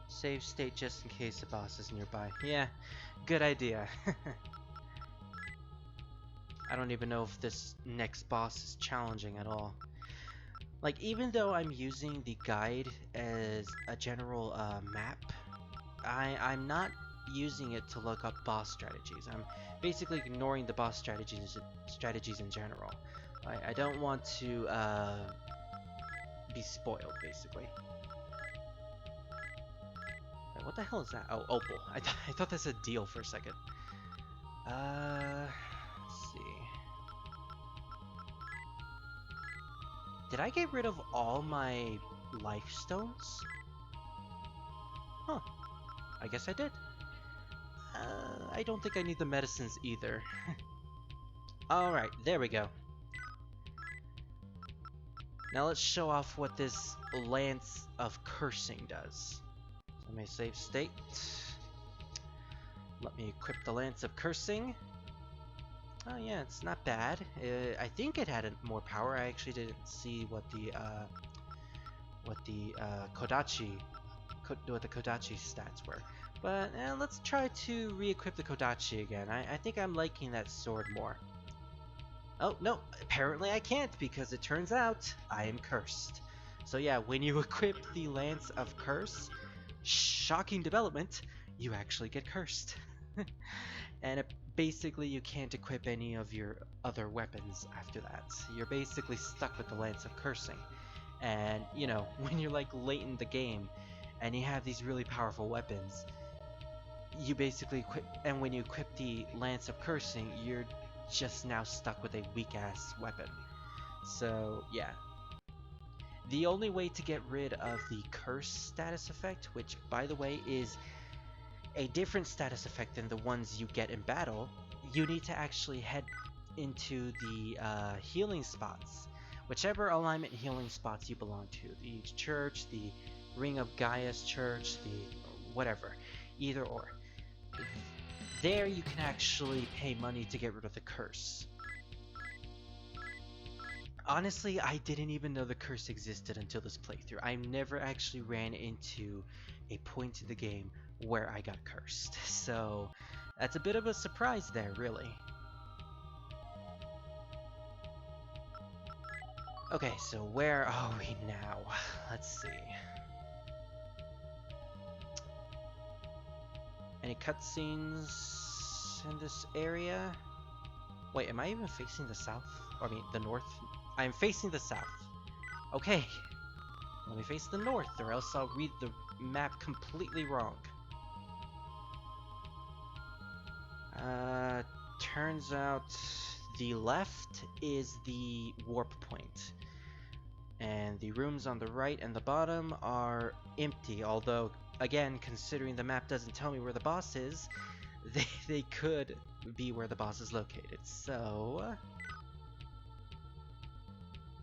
Save state just in case the boss is nearby. Yeah, good idea. I don't even know if this next boss is challenging at all. Like, even though I'm using the guide as a general map, I'm not using it to look up boss strategies. I'm basically ignoring the boss strategies in general. I don't want to be spoiled, basically. Wait, what the hell is that? Oh, opal. I thought that said deal for a second. Let's see. Did I get rid of all my life stones? Huh. I guess I did. I don't think I need the medicines either. Alright, there we go. Now let's show off what this Lance of Cursing does. Let me save state. Let me equip the Lance of Cursing. Oh yeah, it's not bad. I think it had more power. I actually didn't see what the Kodachi stats were. But let's try to re-equip the Kodachi again. I think I'm liking that sword more. Oh no, apparently I can't because it turns out I am cursed. So yeah, when you equip the Lance of Curse, shocking development, you actually get cursed. And basically you can't equip any of your other weapons after that. You're basically stuck with the Lance of Cursing. And, you know, when you're like late in the game and you have these really powerful weapons, you basically equip, and when you equip the Lance of Cursing, you're just now stuck with a weak-ass weapon. So, yeah. The only way to get rid of the Curse status effect, which, by the way, is a different status effect than the ones you get in battle, you need to actually head into the healing spots. Whichever alignment healing spots you belong to. The church, the Ring of Gaia's church, the whatever. Either or. There you can actually pay money to get rid of the curse. Honestly, I didn't even know the curse existed until this playthrough. I never actually ran into a point in the game where I got cursed. So, that's a bit of a surprise there, really. Okay, so where are we now? Let's see. Any cutscenes in this area? Wait, am I even facing the south? Or, I mean, the north? I'm facing the south. Okay. Let me face the north, or else I'll read the map completely wrong. Turns out the left is the warp point. And the rooms on the right and the bottom are empty, although, again, considering the map doesn't tell me where the boss is, they could be where the boss is located. So,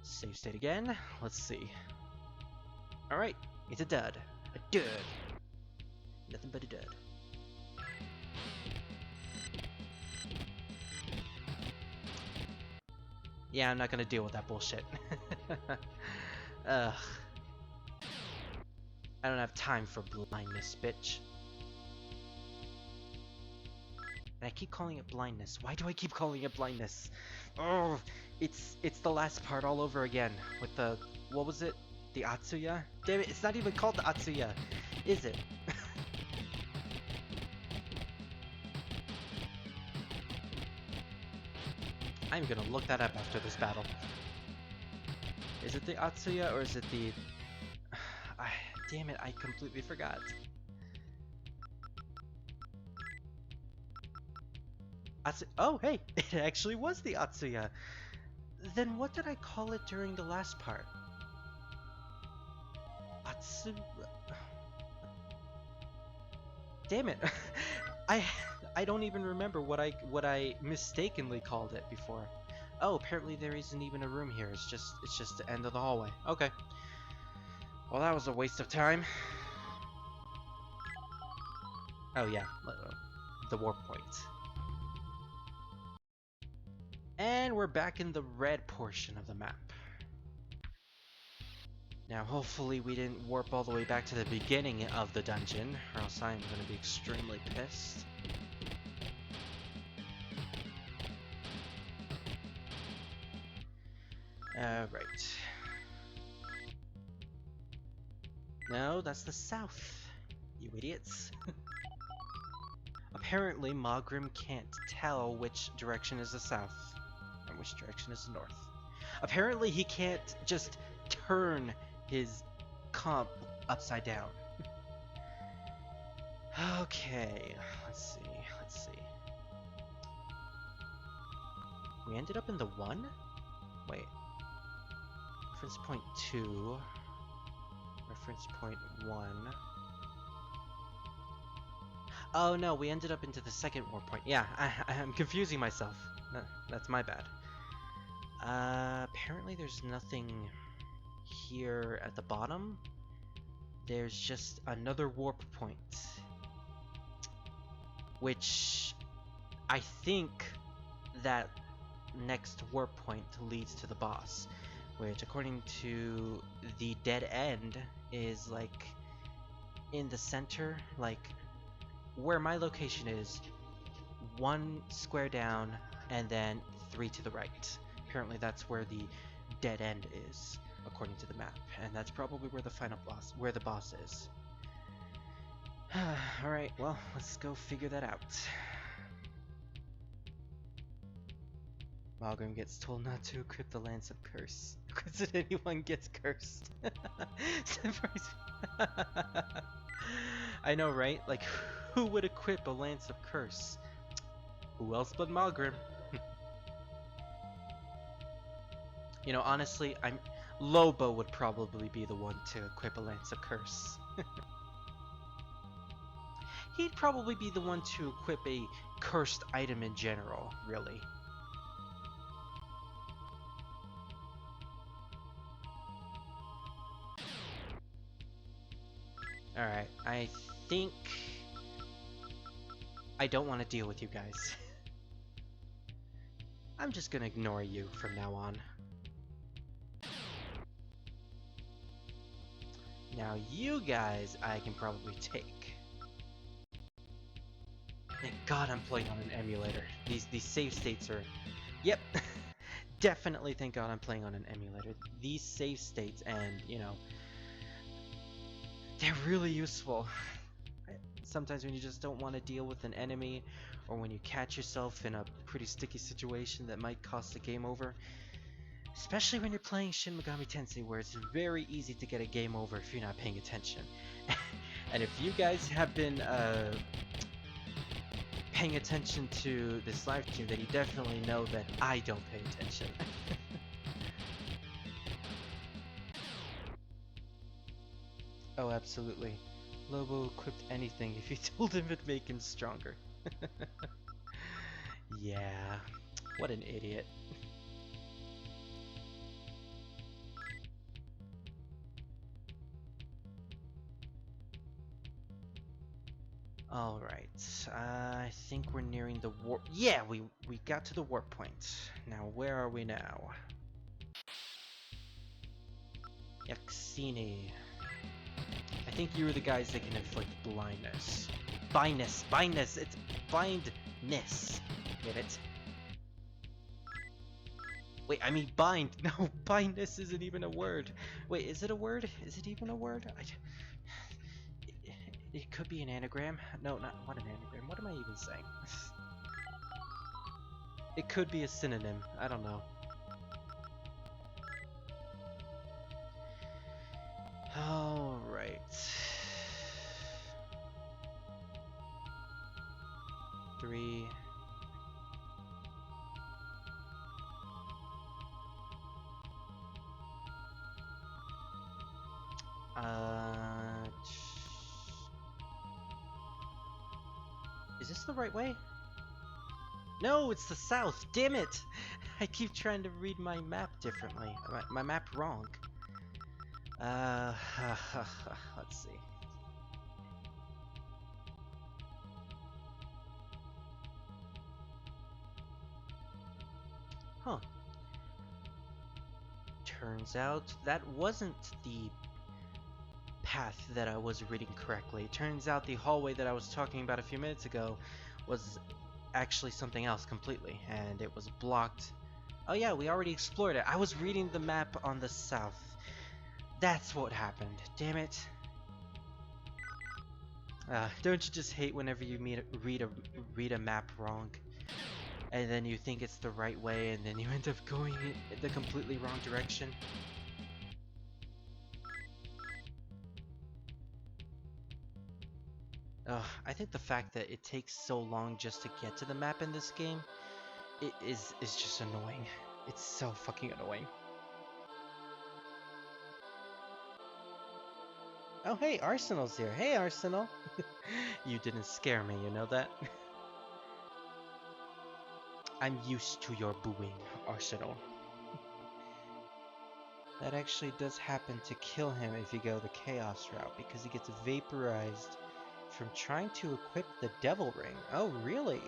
save state again. Let's see. Alright, it's a dud. A dud. Nothing but a dud. Yeah, I'm not gonna deal with that bullshit. Ugh. I don't have time for blindness, bitch. And I keep calling it blindness. Why do I keep calling it blindness? Oh, it's the last part all over again with the, what was it? The Atsuya? Damn it, it's not even called the Atsuya, is it? I'm gonna look that up after this battle. Is it the Atsuya or is it the... damn it, I completely forgot. Oh, hey, it actually was the Atsuya. Then what did I call it during the last part? Atsu... Damn it. I I don't even remember what I mistakenly called it before. Oh, apparently there isn't even a room here. It's just the end of the hallway. Okay. Well, that was a waste of time. Oh yeah, the warp point. And we're back in the red portion of the map. Now, hopefully we didn't warp all the way back to the beginning of the dungeon, or else I'm going to be extremely pissed. Right. No, that's the south, you idiots. Apparently, Mogrim can't tell which direction is the south, and which direction is the north. Apparently, he can't just turn his comp upside down. Okay, let's see. We ended up in the 1? Wait. Reference point 2. Reference point 1. Oh no, we ended up into the second warp point. Yeah, I'm confusing myself. That's my bad. Apparently there's nothing here at the bottom. There's just another warp point. Which I think that next warp point leads to the boss. Which, according to the dead end, is like in the center, like where my location is, 1 square down and then 3 to the right. Apparently that's where the dead end is, according to the map, and that's probably where the final boss, where the boss is. Alright, well, let's go figure that out. Mogrim gets told not to equip the Lance of Curse. Because if anyone gets cursed. I know, right? Like, who would equip a Lance of Curse? Who else but Mogrim? You know, honestly, Lobo would probably be the one to equip a Lance of Curse. He'd probably be the one to equip a cursed item in general, really. Alright, I think I don't want to deal with you guys. I'm just gonna ignore you from now on. Now you guys I can probably take. Thank God I'm playing on an emulator. These save states are... Yep! Definitely thank God I'm playing on an emulator. These save states and, you know... They're really useful. Sometimes when you just don't want to deal with an enemy, or when you catch yourself in a pretty sticky situation that might cost a game over. Especially when you're playing Shin Megami Tensei, where it's very easy to get a game over if you're not paying attention. And if you guys have been paying attention to this live stream, then you definitely know that I don't pay attention. Oh, absolutely. Lobo equipped anything if you told him it'd make him stronger. Yeah, what an idiot. Alright, I think we're nearing the warp. Yeah, we got to the warp point. Now, where are we now? Yaxini. I think you were the guys that can inflict blindness. Blindness! It's blindness! Get it? Wait, I mean bind! No, blindness isn't even a word! Wait, is it a word? Is it even a word? It could be an anagram. No, not an anagram. What am I even saying? It could be a synonym. I don't know. Alright. 3. Is this the right way? No, it's the south. Damn it! I keep trying to read my map differently. My map wrong. Let's see. Huh. Turns out that wasn't the path that I was reading correctly. Turns out the hallway that I was talking about a few minutes ago was actually something else completely, and it was blocked. Oh yeah, we already explored it. I was reading the map on the south. That's what happened. Damn it. Don't you just hate whenever you read a map wrong, and then you think it's the right way, and then you end up going in the completely wrong direction? I think the fact that it takes so long just to get to the map in this game, is just annoying. It's so fucking annoying. Oh hey, Arsenal's here. Hey Arsenal! You didn't scare me, you know that? I'm used to your booing, Arsenal. That actually does happen to kill him if you go the Chaos route, because he gets vaporized from trying to equip the Devil Ring. Oh, really?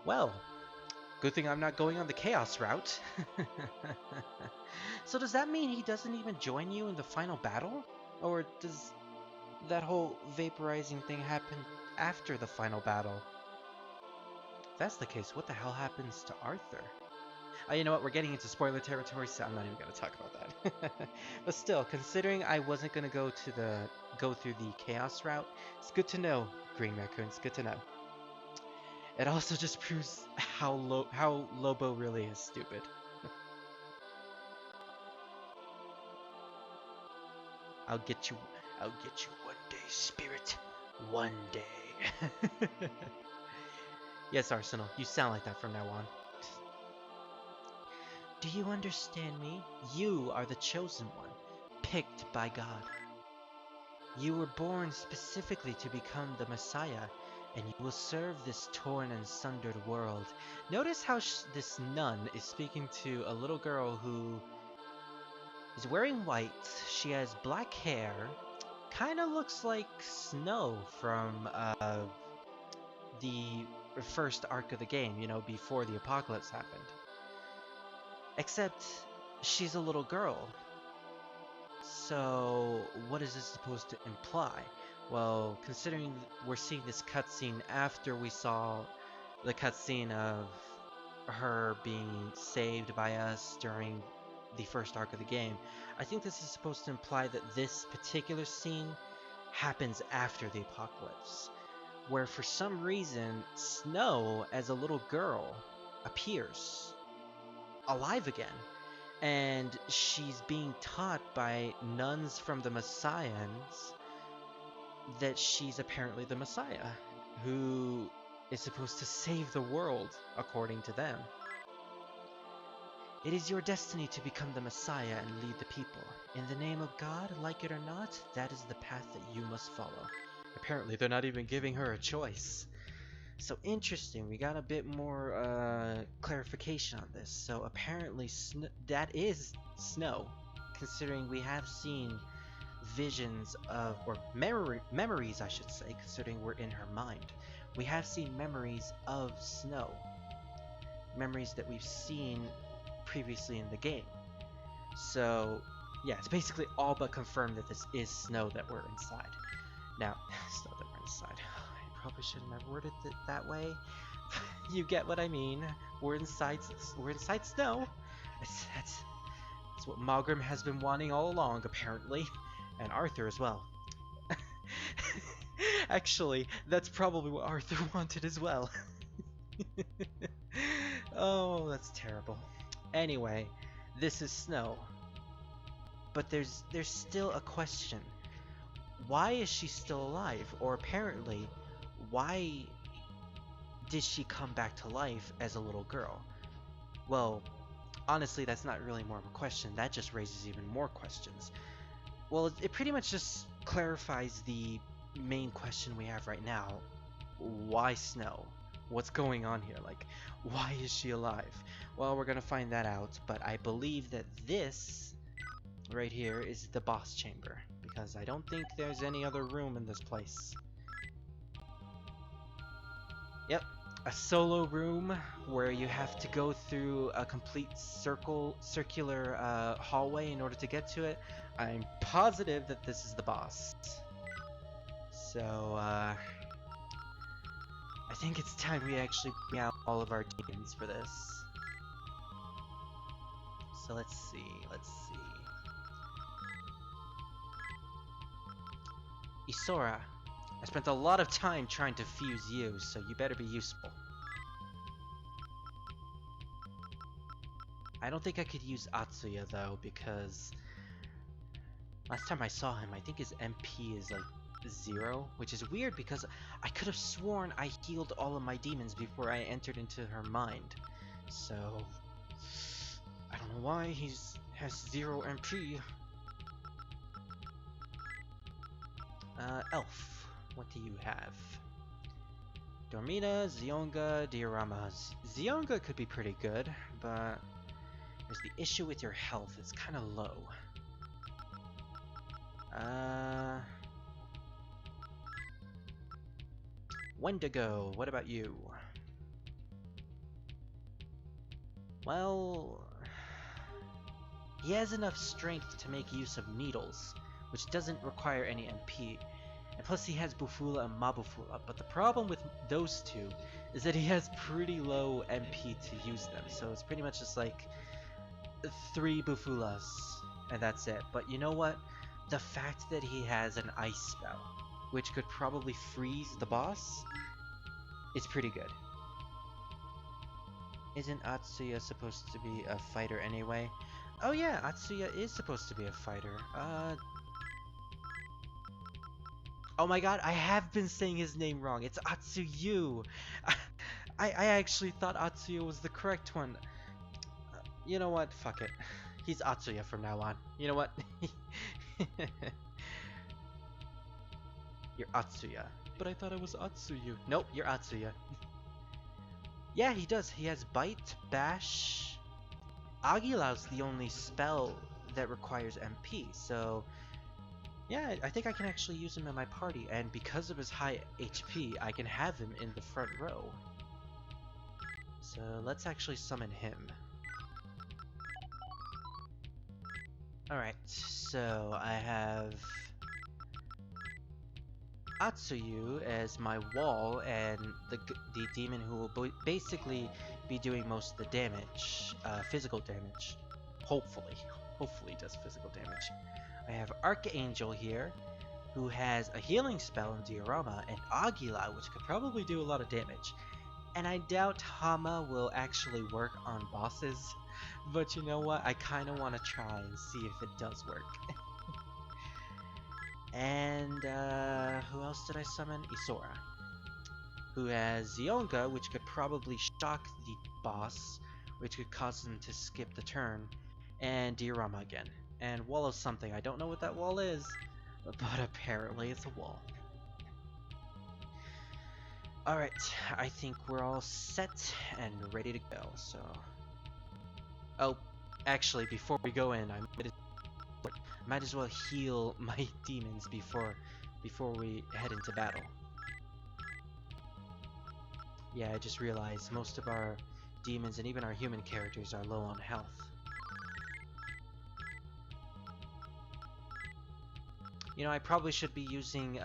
Well, good thing I'm not going on the Chaos route. So does that mean he doesn't even join you in the final battle? Or does that whole vaporizing thing happen after the final battle? If that's the case, what the hell happens to Arthur? You know what, we're getting into spoiler territory, so I'm not even going to talk about that. But still, considering I wasn't going to go through the Chaos route, it's good to know, Green Raccoon, it's good to know. It also just proves how Lobo really is stupid. I'll get you one day, Spirit. One day. Yes, Arsenal, you sound like that from now on. Do you understand me? You are the chosen one, picked by God. You were born specifically to become the Messiah, and you will serve this torn and sundered world. Notice how this nun is speaking to a little girl who is wearing white. She has black hair, kind of looks like Snow from the first arc of the game, you know, before the apocalypse happened. Except she's a little girl. So what is this supposed to imply? Well, considering we're seeing this cutscene after we saw the cutscene of her being saved by us during the first arc of the game, I think this is supposed to imply that this particular scene happens after the apocalypse, where for some reason Snow as a little girl appears alive again, and she's being taught by nuns from the Messians that she's apparently the Messiah, who is supposed to save the world, according to them. It is your destiny to become the Messiah and lead the people. In the name of God, like it or not, that is the path that you must follow. Apparently they're not even giving her a choice. So interesting, we got a bit more clarification on this. So apparently that is Snow, considering we have seen visions of, or memories I should say, considering we're in her mind. We have seen memories of Snow. Memories that we've seen previously in the game. So yeah, it's basically all but confirmed that this is Snow that we're inside. Now, Snow that we're inside. Probably shouldn't have worded it that way. You get what I mean. We're inside Snow. That's what Mogrim has been wanting all along, apparently, and Arthur as well. Actually, that's probably what Arthur wanted as well. Oh, that's terrible. Anyway, this is Snow. but there's still a question. Why is she still alive? Or apparently, why did she come back to life as a little girl? Well, honestly, that's not really more of a question. That just raises even more questions. Well, it pretty much just clarifies the main question we have right now. Why Snow? What's going on here? Like, why is she alive? Well, we're gonna find that out, but I believe that this right here is the boss chamber, because I don't think there's any other room in this place. Yep, a solo room where you have to go through a complete circular hallway in order to get to it. I'm positive that this is the boss. So, I think it's time we actually bring out all of our demons for this. So let's see. Isora, I spent a lot of time trying to fuse you, so you better be useful. I don't think I could use Atsuya though, because last time I saw him, I think his MP is like 0, which is weird because I could have sworn I healed all of my demons before I entered into her mind. So I don't know why he has 0 MP. Elf, what do you have? Dormina, Zionga, Diorama. Zionga could be pretty good, but there's the issue with your health. It's kind of low. Wendigo, what about you? Well, he has enough strength to make use of needles, which doesn't require any MP. And plus he has Bufula and Mabufula, but the problem with those two is that he has pretty low MP to use them, so it's pretty much just like 3 Bufulas, and that's it. But you know what? The fact that he has an ice spell, which could probably freeze the boss, is pretty good. Isn't Atsuya supposed to be a fighter anyway? Oh yeah, Atsuya is supposed to be a fighter. Oh my god, I have been saying his name wrong. It's Atsuyu. I actually thought Atsuya was the correct one. You know what? Fuck it. He's Atsuya from now on. You know what? You're Atsuya. But I thought I was Atsuyu. Nope, you're Atsuya. Yeah, he does. He has Bite, Bash. Agilau's the only spell that requires MP, so yeah, I think I can actually use him in my party, and because of his high HP, I can have him in the front row. So let's actually summon him. Alright, so I have Atsuyu as my wall, and the demon who will basically be doing most of the damage, physical damage. Hopefully does physical damage. I have Archangel here, who has a healing spell in Diorama, and Aguila, which could probably do a lot of damage. And I doubt Hama will actually work on bosses, but you know what? I kind of want to try and see if it does work. And who else did I summon? Isora, who has Zionga, which could probably shock the boss, which could cause him to skip the turn, and Diorama again. And wall of something. I don't know what that wall is, but apparently it's a wall. Alright, I think we're all set and ready to go, so... Oh, actually, before we go in, I might as well heal my demons before we head into battle. Yeah, I just realized most of our demons and even our human characters are low on health. You know, I probably should be using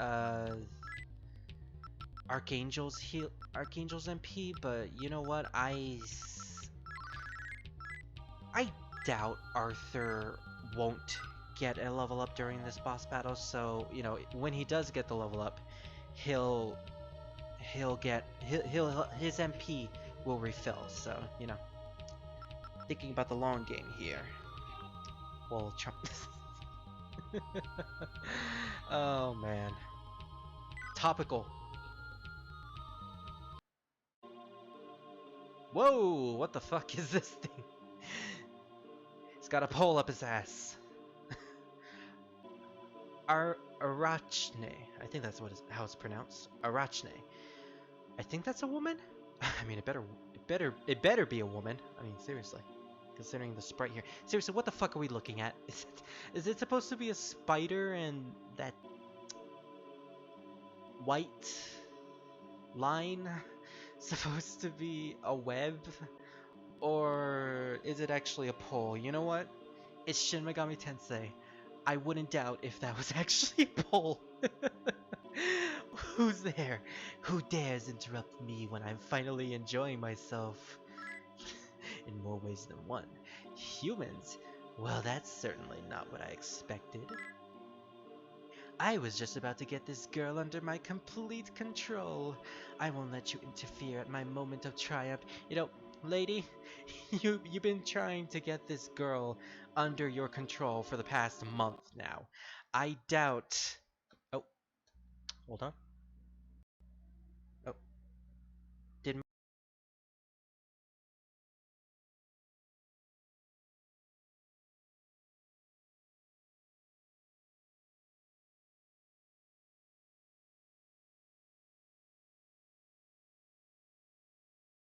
Archangel's MP, but you know what? I doubt Arthur won't get a level up during this boss battle, so you know, when he does get the level up, his MP will refill. So you know, thinking about the long game here. Well, Oh man. Topical. Whoa! What the fuck is this thing? It's got a pole up his ass. Arachne. I think that's how it's pronounced. Arachne. I think that's a woman. I mean, it better be a woman. I mean, seriously, considering the sprite here. Seriously, what the fuck are we looking at? Is it supposed to be a spider and that white line supposed to be a web? Or is it actually a pole? You know what? It's Shin Megami Tensei. I wouldn't doubt if that was actually a pole. Who's there? Who dares interrupt me when I'm finally enjoying myself? In more ways than one. Humans? Well, that's certainly not what I expected. I was just about to get this girl under my complete control. I won't let you interfere at my moment of triumph. You know, lady, you've been trying to get this girl under your control for the past month now. I doubt... Oh, hold on.